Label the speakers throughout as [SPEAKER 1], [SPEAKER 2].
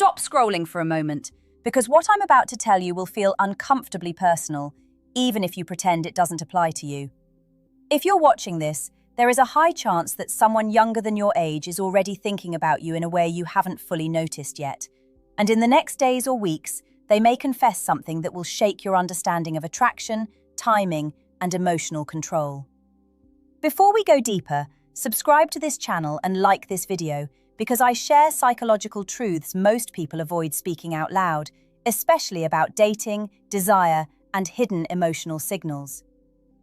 [SPEAKER 1] Stop scrolling for a moment, because what I'm about to tell you will feel uncomfortably personal, even if you pretend it doesn't apply to you. If you're watching this, there is a high chance that someone younger than your age is already thinking about you in a way you haven't fully noticed yet. And in the next days or weeks, they may confess something that will shake your understanding of attraction, timing, and emotional control. Before we go deeper, subscribe to this channel and like this video because I share psychological truths most people avoid speaking out loud, especially about dating, desire, and hidden emotional signals.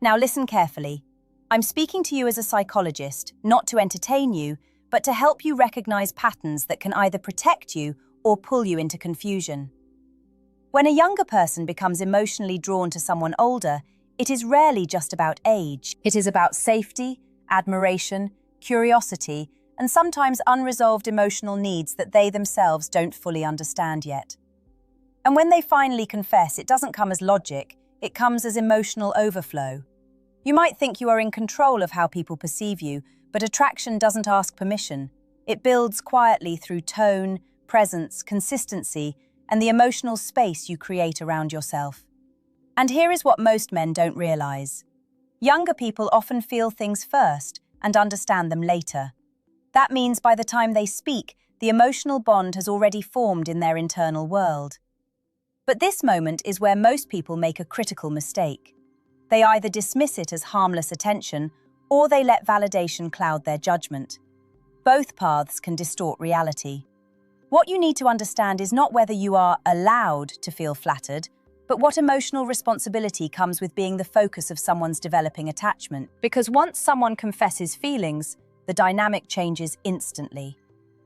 [SPEAKER 1] Now listen carefully. I'm speaking to you as a psychologist, not to entertain you, but to help you recognize patterns that can either protect you or pull you into confusion. When a younger person becomes emotionally drawn to someone older, it is rarely just about age. It is about safety, admiration, curiosity, and sometimes unresolved emotional needs that they themselves don't fully understand yet. And when they finally confess, it doesn't come as logic, it comes as emotional overflow. You might think you are in control of how people perceive you, but attraction doesn't ask permission. It builds quietly through tone, presence, consistency, and the emotional space you create around yourself. And here is what most men don't realize. Younger people often feel things first and understand them later. That means by the time they speak, the emotional bond has already formed in their internal world. But this moment is where most people make a critical mistake. They either dismiss it as harmless attention, or they let validation cloud their judgment. Both paths can distort reality. What you need to understand is not whether you are allowed to feel flattered, but what emotional responsibility comes with being the focus of someone's developing attachment. Because once someone confesses feelings, the dynamic changes instantly.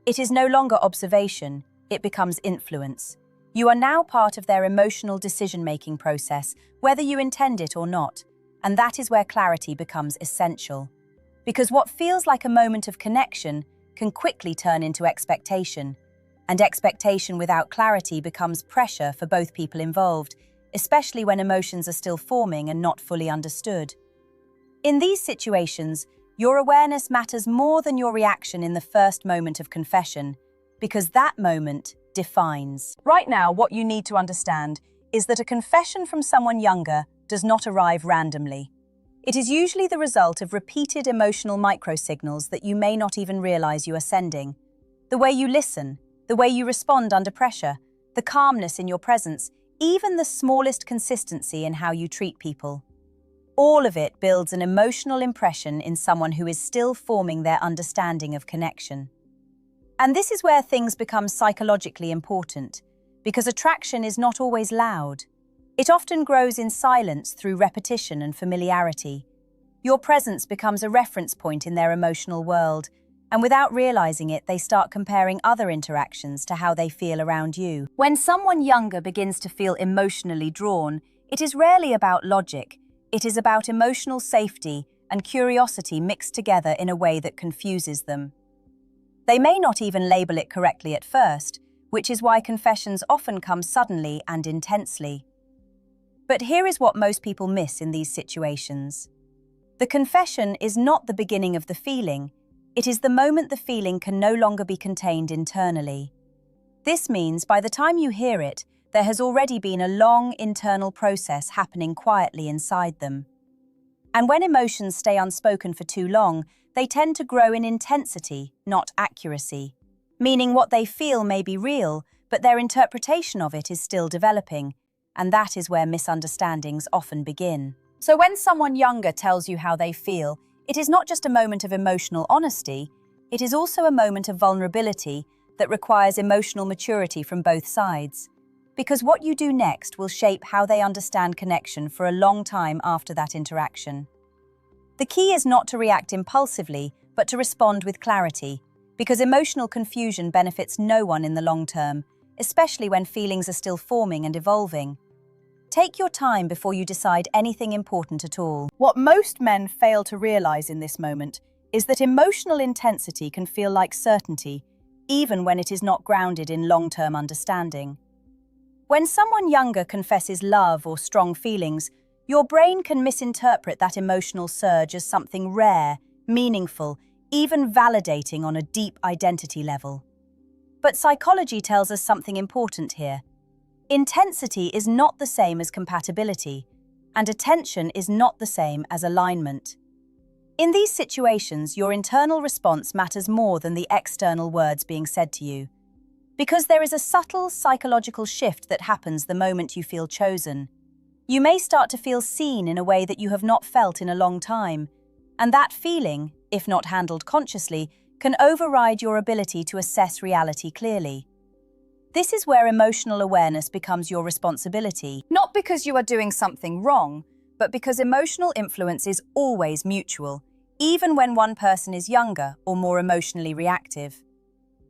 [SPEAKER 1] It is no longer observation, it becomes influence. You are now part of their emotional decision-making process, whether you intend it or not, and that is where clarity becomes essential. Because what feels like a moment of connection can quickly turn into expectation, and expectation without clarity becomes pressure for both people involved, especially when emotions are still forming and not fully understood. In these situations, your awareness matters more than your reaction in the first moment of confession, because that moment defines. Right now, what you need to understand is that a confession from someone younger does not arrive randomly. It is usually the result of repeated emotional microsignals that you may not even realize you are sending. The way you listen, the way you respond under pressure, the calmness in your presence, even the smallest consistency in how you treat people. All of it builds an emotional impression in someone who is still forming their understanding of connection. And this is where things become psychologically important, because attraction is not always loud. It often grows in silence through repetition and familiarity. Your presence becomes a reference point in their emotional world, and without realizing it, they start comparing other interactions to how they feel around you. When someone younger begins to feel emotionally drawn, it is rarely about logic. It is about emotional safety and curiosity mixed together in a way that confuses them. They may not even label it correctly at first, which is why confessions often come suddenly and intensely. But here is what most people miss in these situations. The confession is not the beginning of the feeling, it is the moment the feeling can no longer be contained internally. This means by the time you hear it, there has already been a long internal process happening quietly inside them. And when emotions stay unspoken for too long, they tend to grow in intensity, not accuracy. Meaning what they feel may be real, but their interpretation of it is still developing, and that is where misunderstandings often begin. So when someone younger tells you how they feel, it is not just a moment of emotional honesty, it is also a moment of vulnerability that requires emotional maturity from both sides. Because what you do next will shape how they understand connection for a long time after that interaction. The key is not to react impulsively, but to respond with clarity, because emotional confusion benefits no one in the long term, especially when feelings are still forming and evolving. Take your time before you decide anything important at all. What most men fail to realize in this moment is that emotional intensity can feel like certainty, even when it is not grounded in long-term understanding. When someone younger confesses love or strong feelings, your brain can misinterpret that emotional surge as something rare, meaningful, even validating on a deep identity level. But psychology tells us something important here. Intensity is not the same as compatibility, and attention is not the same as alignment. In these situations, your internal response matters more than the external words being said to you. Because there is a subtle psychological shift that happens the moment you feel chosen. You may start to feel seen in a way that you have not felt in a long time, and that feeling, if not handled consciously, can override your ability to assess reality clearly. This is where emotional awareness becomes your responsibility, not because you are doing something wrong, but because emotional influence is always mutual, even when one person is younger or more emotionally reactive.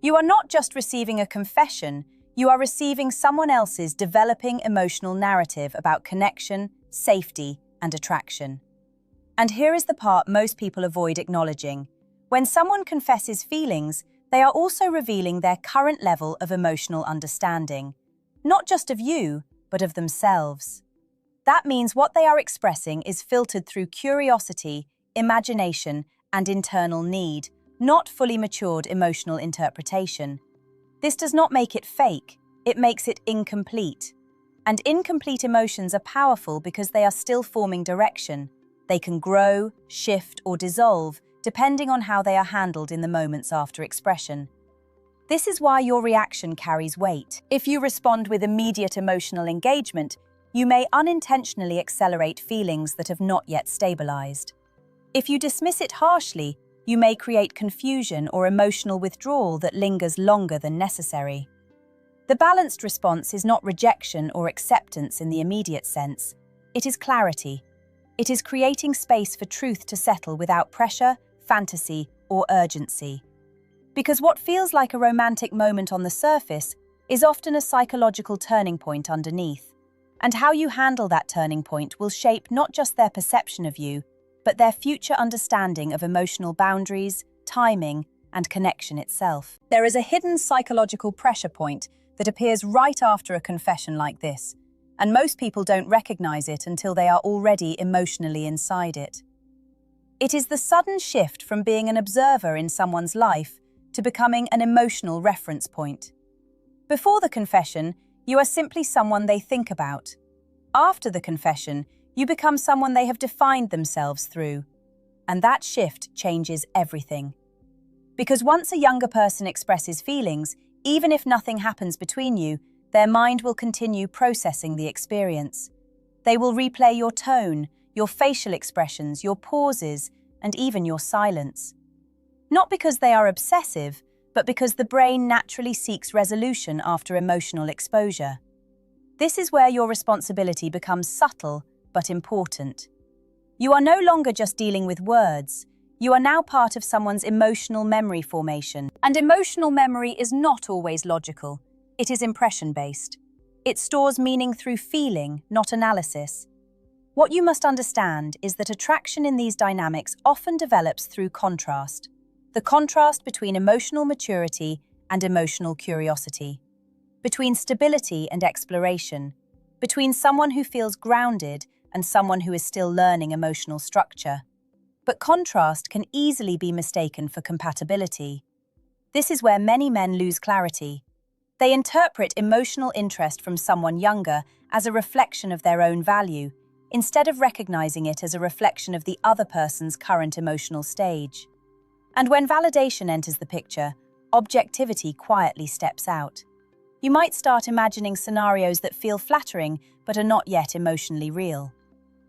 [SPEAKER 1] You are not just receiving a confession, you are receiving someone else's developing emotional narrative about connection, safety, and attraction. And here is the part most people avoid acknowledging. When someone confesses feelings, they are also revealing their current level of emotional understanding, not just of you, but of themselves. That means what they are expressing is filtered through curiosity, imagination, and internal need, not fully matured emotional interpretation. This does not make it fake, it makes it incomplete. And incomplete emotions are powerful because they are still forming direction. They can grow, shift, or dissolve, depending on how they are handled in the moments after expression. This is why your reaction carries weight. If you respond with immediate emotional engagement, you may unintentionally accelerate feelings that have not yet stabilized. If you dismiss it harshly, you may create confusion or emotional withdrawal that lingers longer than necessary. The balanced response is not rejection or acceptance in the immediate sense. It is clarity. It is creating space for truth to settle without pressure, fantasy, or urgency. Because what feels like a romantic moment on the surface is often a psychological turning point underneath. And how you handle that turning point will shape not just their perception of you, but their future understanding of emotional boundaries, timing, and connection itself. There is a hidden psychological pressure point that appears right after a confession like this, and most people don't recognize it until they are already emotionally inside it. It is the sudden shift from being an observer in someone's life to becoming an emotional reference point. Before the confession, you are simply someone they think about. After the confession, you become someone they have defined themselves through. And that shift changes everything. Because once a younger person expresses feelings, even if nothing happens between you, their mind will continue processing the experience. They will replay your tone, your facial expressions, your pauses, and even your silence. Not because they are obsessive, but because the brain naturally seeks resolution after emotional exposure. This is where your responsibility becomes subtle but important. You are no longer just dealing with words. You are now part of someone's emotional memory formation. And emotional memory is not always logical. It is impression-based. It stores meaning through feeling, not analysis. What you must understand is that attraction in these dynamics often develops through contrast. The contrast between emotional maturity and emotional curiosity. Between stability and exploration. Between someone who feels grounded and someone who is still learning emotional structure. But contrast can easily be mistaken for compatibility. This is where many men lose clarity. They interpret emotional interest from someone younger as a reflection of their own value, instead of recognizing it as a reflection of the other person's current emotional stage. And when validation enters the picture, objectivity quietly steps out. You might start imagining scenarios that feel flattering but are not yet emotionally real.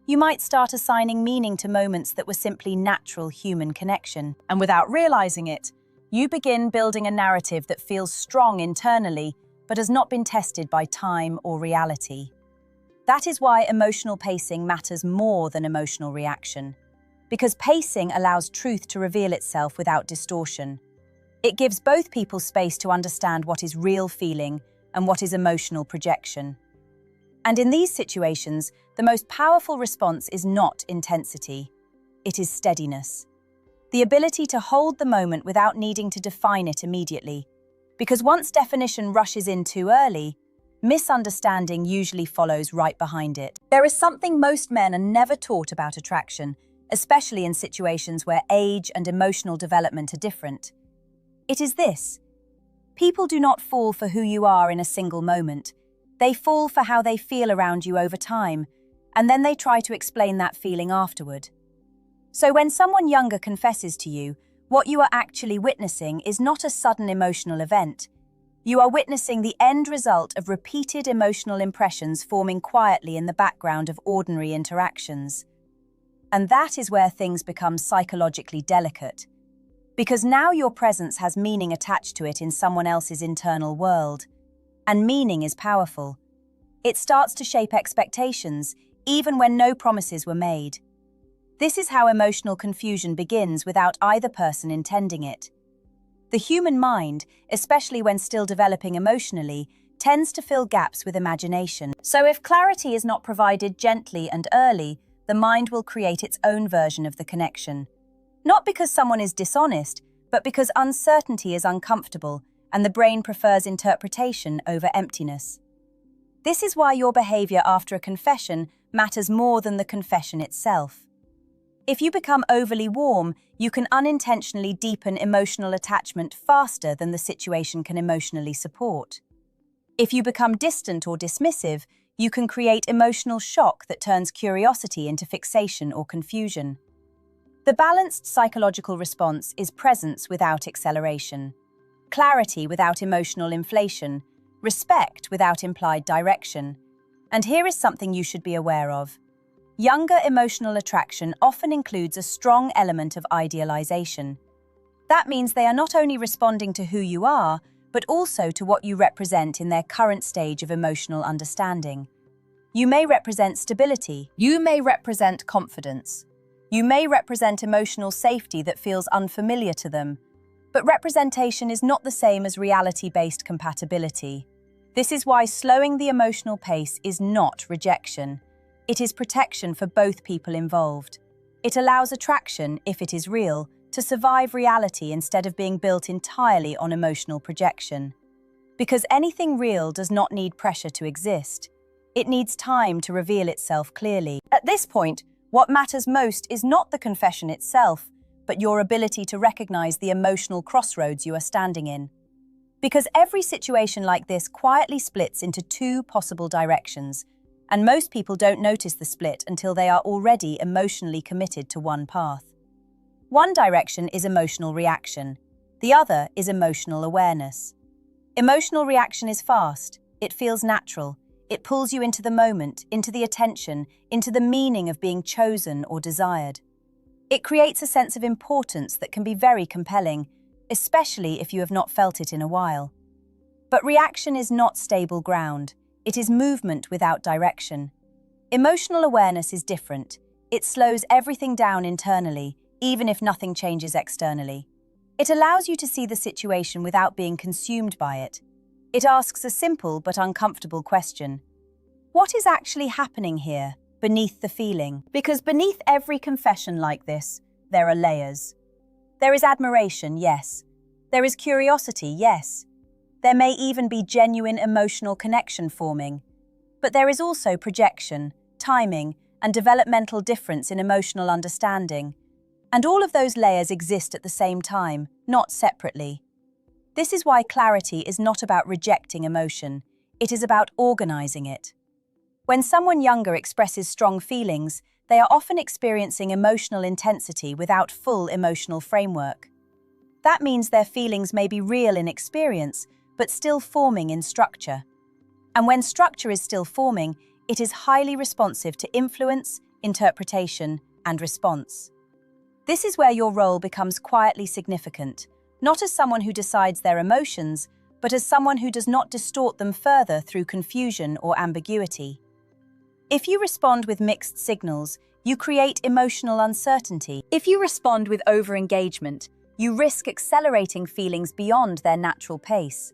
[SPEAKER 1] You might start assigning meaning to moments that were simply natural human connection. And without realizing it, you begin building a narrative that feels strong internally but has not been tested by time or reality. That is why emotional pacing matters more than emotional reaction. Because pacing allows truth to reveal itself without distortion. It gives both people space to understand what is real feeling and what is emotional projection. And in these situations, the most powerful response is not intensity. It is steadiness. The ability to hold the moment without needing to define it immediately. Because once definition rushes in too early, misunderstanding usually follows right behind it. There is something most men are never taught about attraction, especially in situations where age and emotional development are different. It is this: People do not fall for who you are in a single moment. They fall for how they feel around you over time, and then they try to explain that feeling afterward. So when someone younger confesses to you, what you are actually witnessing is not a sudden emotional event. You are witnessing the end result of repeated emotional impressions forming quietly in the background of ordinary interactions. And that is where things become psychologically delicate. Because now your presence has meaning attached to it in someone else's internal world. And meaning is powerful. It starts to shape expectations, even when no promises were made. This is how emotional confusion begins without either person intending it. The human mind, especially when still developing emotionally, tends to fill gaps with imagination. So if clarity is not provided gently and early, the mind will create its own version of the connection. Not because someone is dishonest, but because uncertainty is uncomfortable and the brain prefers interpretation over emptiness. This is why your behavior after a confession matters more than the confession itself. If you become overly warm, you can unintentionally deepen emotional attachment faster than the situation can emotionally support. If you become distant or dismissive, you can create emotional shock that turns curiosity into fixation or confusion. The balanced psychological response is presence without acceleration, clarity without emotional inflation, respect without implied direction. And here is something you should be aware of. Younger emotional attraction often includes a strong element of idealization. That means they are not only responding to who you are, but also to what you represent in their current stage of emotional understanding. You may represent stability. You may represent confidence. You may represent emotional safety that feels unfamiliar to them. But representation is not the same as reality-based compatibility. This is why slowing the emotional pace is not rejection. It is protection for both people involved. It allows attraction, if it is real, to survive reality instead of being built entirely on emotional projection. Because anything real does not need pressure to exist. It needs time to reveal itself clearly. At this point, what matters most is not the confession itself, but your ability to recognize the emotional crossroads you are standing in. Because every situation like this quietly splits into two possible directions, and most people don't notice the split until they are already emotionally committed to one path. One direction is emotional reaction. The other is emotional awareness. Emotional reaction is fast. It feels natural. It pulls you into the moment, into the attention, into the meaning of being chosen or desired. It creates a sense of importance that can be very compelling, especially if you have not felt it in a while. But reaction is not stable ground. It is movement without direction. Emotional awareness is different. It slows everything down internally, even if nothing changes externally. It allows you to see the situation without being consumed by it. It asks a simple but uncomfortable question. What is actually happening here, beneath the feeling? Because beneath every confession like this, there are layers. There is admiration, yes. There is curiosity, yes. There may even be genuine emotional connection forming. But there is also projection, timing, and developmental difference in emotional understanding. And all of those layers exist at the same time, not separately. This is why clarity is not about rejecting emotion. It is about organizing it. When someone younger expresses strong feelings, they are often experiencing emotional intensity without full emotional framework. That means their feelings may be real in experience, but still forming in structure. And when structure is still forming, it is highly responsive to influence, interpretation, and response. This is where your role becomes quietly significant, not as someone who decides their emotions, but as someone who does not distort them further through confusion or ambiguity. If you respond with mixed signals, you create emotional uncertainty. If you respond with over-engagement, you risk accelerating feelings beyond their natural pace.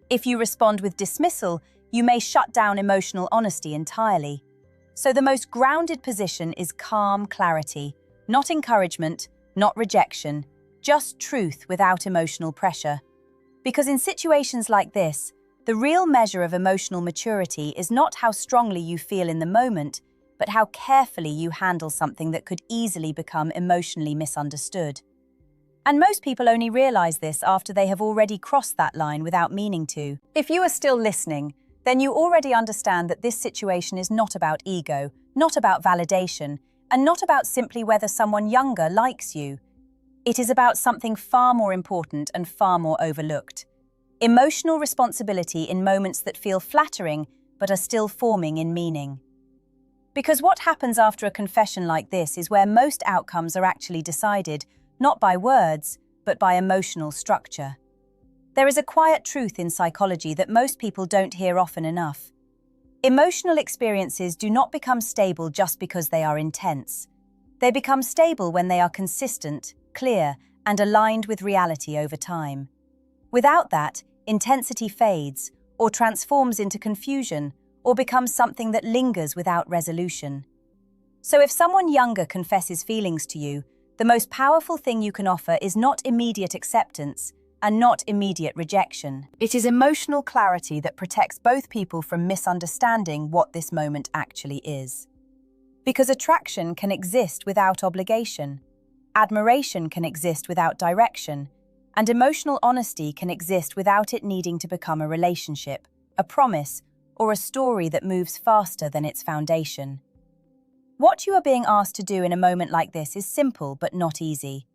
[SPEAKER 1] If you respond with dismissal, you may shut down emotional honesty entirely. So the most grounded position is calm clarity, not encouragement, not rejection, just truth without emotional pressure. Because in situations like this, the real measure of emotional maturity is not how strongly you feel in the moment, but how carefully you handle something that could easily become emotionally misunderstood. And most people only realize this after they have already crossed that line without meaning to. If you are still listening, then you already understand that this situation is not about ego, not about validation, and not about simply whether someone younger likes you. It is about something far more important and far more overlooked. Emotional responsibility in moments that feel flattering but are still forming in meaning. Because what happens after a confession like this is where most outcomes are actually decided, not by words, but by emotional structure. There is a quiet truth in psychology that most people don't hear often enough. Emotional experiences do not become stable just because they are intense. They become stable when they are consistent, clear, and aligned with reality over time. Without that, intensity fades, or transforms into confusion, or becomes something that lingers without resolution. So if someone younger confesses feelings to you, the most powerful thing you can offer is not immediate acceptance and not immediate rejection. It is emotional clarity that protects both people from misunderstanding what this moment actually is. Because attraction can exist without obligation, admiration can exist without direction, and emotional honesty can exist without it needing to become a relationship, a promise, or a story that moves faster than its foundation. What you are being asked to do in a moment like this is simple but not easy.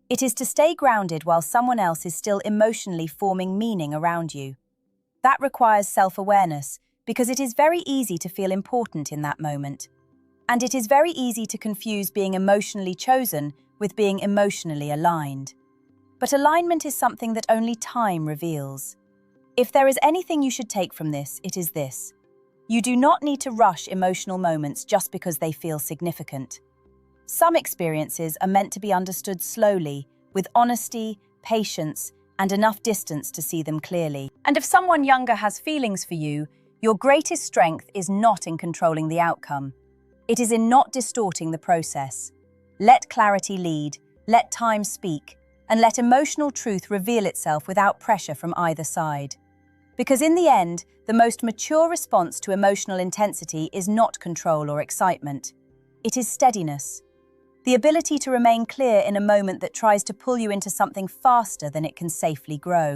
[SPEAKER 1] It is to stay grounded while someone else is still emotionally forming meaning around you. That requires self-awareness because it is very easy to feel important in that moment. And it is very easy to confuse being emotionally chosen with being emotionally aligned. But alignment is something that only time reveals. If there is anything you should take from this, it is this. You do not need to rush emotional moments just because they feel significant. Some experiences are meant to be understood slowly, with honesty, patience, and enough distance to see them clearly. And if someone younger has feelings for you, your greatest strength is not in controlling the outcome. It is in not distorting the process. Let clarity lead, let time speak, and let emotional truth reveal itself without pressure from either side. Because in the end, the most mature response to emotional intensity is not control or excitement. It is steadiness. The ability to remain clear in a moment that tries to pull you into something faster than it can safely grow.